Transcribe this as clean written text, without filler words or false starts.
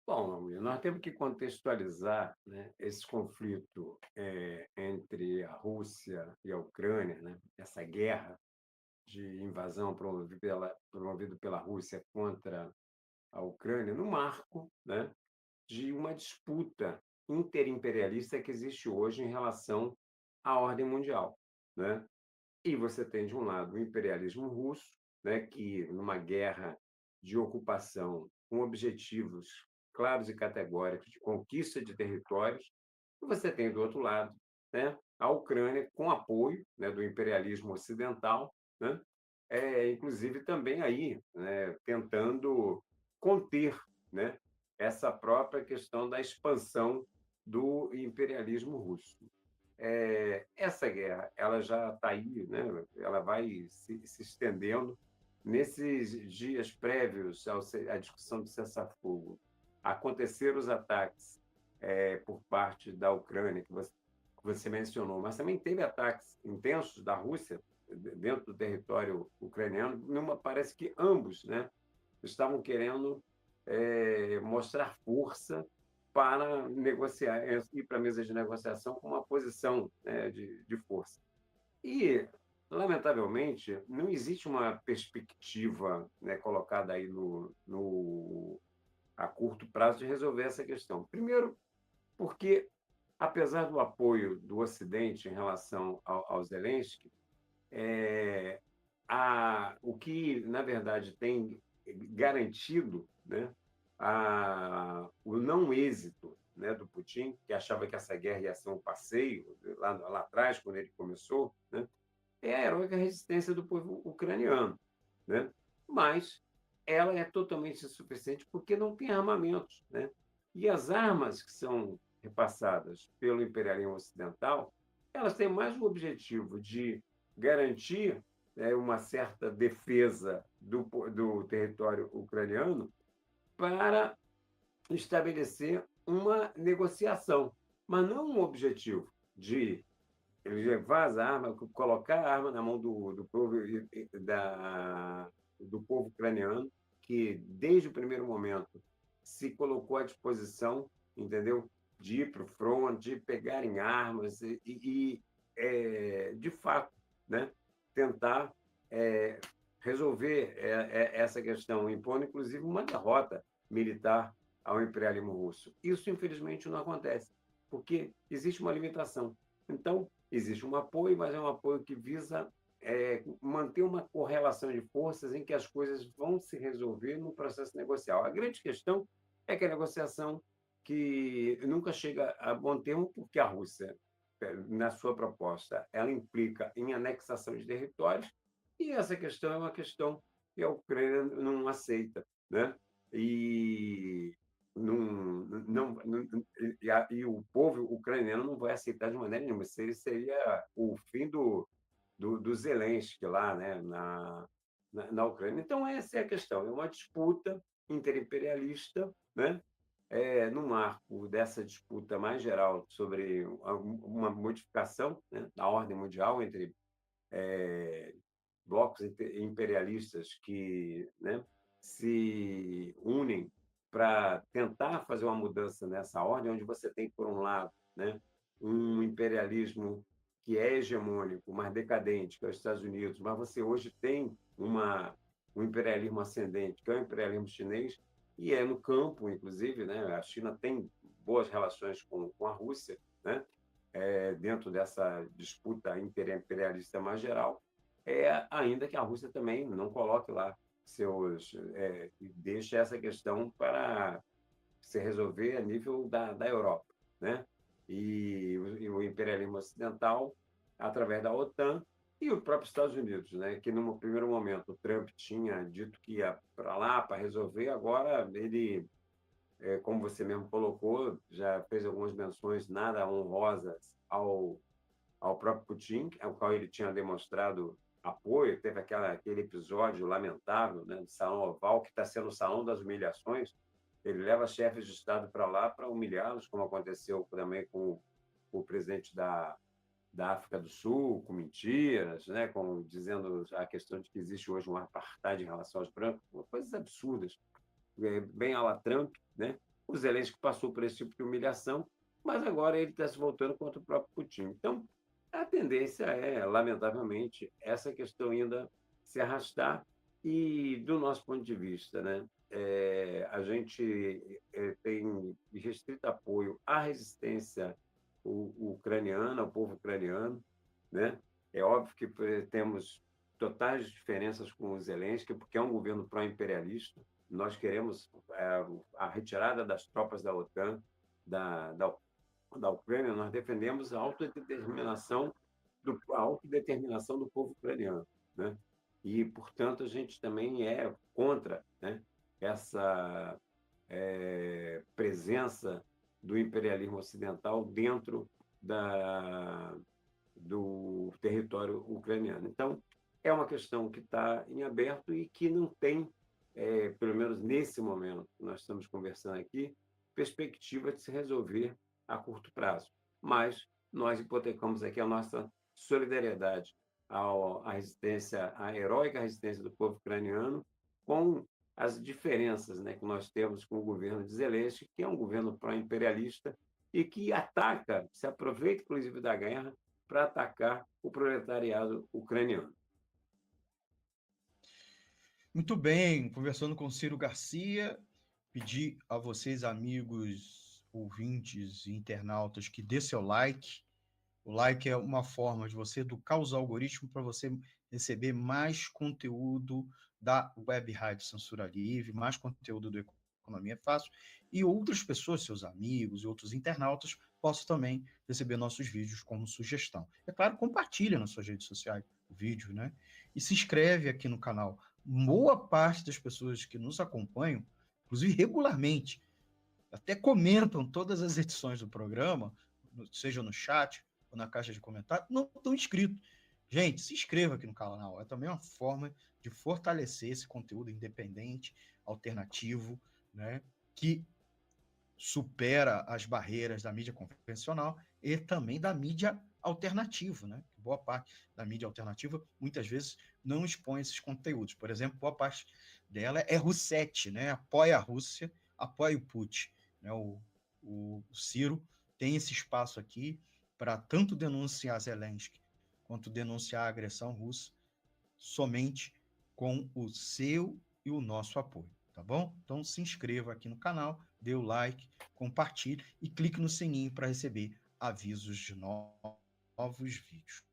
Bom, nós temos que contextualizar, né, esse conflito, entre a Rússia e a Ucrânia, né, essa guerra de invasão promovido pela Rússia contra a Ucrânia, no marco, né, de uma disputa interimperialista que existe hoje em relação à ordem mundial, né. E você tem, de um lado, o imperialismo russo, né, que numa guerra de ocupação com objetivos claros e categóricos de conquista de territórios, e você tem, do outro lado, né, a Ucrânia com apoio, né, do imperialismo ocidental, né, inclusive também aí, né, tentando conter, né, essa própria questão da expansão do imperialismo russo. Essa guerra, ela já está aí, né? Ela vai se estendendo. Nesses dias prévios à discussão do cessar-fogo, aconteceram os ataques por parte da Ucrânia, que você mencionou, mas também teve ataques intensos da Rússia dentro do território ucraniano. Parece que ambos, né, estavam querendo mostrar força para negociar, ir para a mesa de negociação com uma posição, né, de força. E, lamentavelmente, não existe uma perspectiva, né, colocada aí a curto prazo de resolver essa questão. Primeiro, porque, apesar do apoio do Ocidente em relação ao Zelensky, é, o que, na verdade, tem garantido, né, o não êxito, né, do Putin, que achava que essa guerra ia ser um passeio, lá atrás, quando ele começou, né, é a heróica resistência do povo ucraniano. Né? Mas ela é totalmente insuficiente porque não tem armamentos. Né? E as armas que são repassadas pelo imperialismo ocidental, elas têm mais o objetivo de garantir, né, uma certa defesa do território ucraniano para estabelecer uma negociação, mas não um objetivo de levar as armas, colocar a arma na mão do povo, do povo ucraniano, que desde o primeiro momento se colocou à disposição, entendeu? De ir para o front, de pegarem armas de fato, né, tentar é, resolver essa questão, impondo inclusive uma derrota militar ao imperialismo russo. Isso, infelizmente, não acontece, porque existe uma limitação. Então, existe um apoio, mas é um apoio que visa manter uma correlação de forças em que as coisas vão se resolver no processo negocial. A grande questão é que a negociação que nunca chega a bom termo, porque a Rússia, na sua proposta, ela implica em anexação de territórios, e essa questão é uma questão que a Ucrânia não aceita. Né? E, não, e o povo ucraniano não vai aceitar de maneira nenhuma. Isso seria o fim do Zelensky lá, né, na Ucrânia. Então, essa é a questão. É uma disputa interimperialista, né, no marco dessa disputa mais geral sobre uma modificação, né, da ordem mundial entre blocos imperialistas que, né, se unem para tentar fazer uma mudança nessa ordem, onde você tem, por um lado, né, um imperialismo que é hegemônico, mas decadente, que é os Estados Unidos, mas você hoje tem um imperialismo ascendente, que é o imperialismo chinês, e é no campo, inclusive, né, a China tem boas relações com a Rússia, né, dentro dessa disputa imperialista mais geral, ainda que a Rússia também não coloque lá e deixe essa questão para se resolver a nível da Europa, né? E o imperialismo ocidental, através da OTAN, e os próprios Estados Unidos, né? Que no primeiro momento o Trump tinha dito que ia para lá para resolver, agora ele, como você mesmo colocou, já fez algumas menções nada honrosas ao próprio Putin, ao qual ele tinha demonstrado apoio. Teve aquele episódio lamentável, né, do Salão Oval, que está sendo o Salão das Humilhações. Ele leva chefes de Estado para lá para humilhá-los, como aconteceu também com o presidente da África do Sul, com mentiras, né, dizendo a questão de que existe hoje um apartheid em relação aos brancos, coisas absurdas, bem à la Trump, né? O Zelensky passou por esse tipo de humilhação, mas agora ele está se voltando contra o próprio Putin. Então, a tendência é, lamentavelmente, essa questão ainda se arrastar e, do nosso ponto de vista, né, a gente tem restrito apoio à resistência ucraniana, ao povo ucraniano, né? É óbvio que temos totais diferenças com o Zelensky, porque é um governo pró-imperialista. Nós queremos a retirada das tropas da OTAN da Ucrânia, nós defendemos a autodeterminação do povo ucraniano, né? E, portanto, a gente também é contra, né, essa presença do imperialismo ocidental dentro da, do território ucraniano. Então, é uma questão que está em aberto e que não tem, pelo menos nesse momento que nós estamos conversando aqui, perspectiva de se resolver a curto prazo. Mas nós hipotecamos aqui a nossa solidariedade à resistência, à heróica resistência do povo ucraniano, com as diferenças, né, que nós temos com o governo de Zelensky, que é um governo pró-imperialista e que ataca, se aproveita inclusive da guerra para atacar o proletariado ucraniano. Muito bem, conversando com Ciro Garcia, pedi a vocês, amigos, ouvintes e internautas, que dê seu like. O like é uma forma de você educar os algoritmos para você receber mais conteúdo da Web Rádio Censura Livre, mais conteúdo do Economia Fácil, e outras pessoas, seus amigos e outros internautas, possam também receber nossos vídeos como sugestão. É claro, compartilha nas suas redes sociais o vídeo, né? E se inscreve aqui no canal. Boa parte das pessoas que nos acompanham, inclusive regularmente, até comentam todas as edições do programa, seja no chat ou na caixa de comentários, não estão inscritos. Gente, se inscreva aqui no canal. É também uma forma de fortalecer esse conteúdo independente, alternativo, né, que supera as barreiras da mídia convencional e também da mídia alternativa, né? Boa parte da mídia alternativa muitas vezes não expõe esses conteúdos. Por exemplo, boa parte dela é russete, né? Apoia a Rússia, apoia o Putin, né? O Ciro tem esse espaço aqui para tanto denunciar Zelensky quanto denunciar a agressão russa somente com o seu e o nosso apoio, tá bom? Então se inscreva aqui no canal, dê o like, compartilhe e clique no sininho para receber avisos de novos vídeos.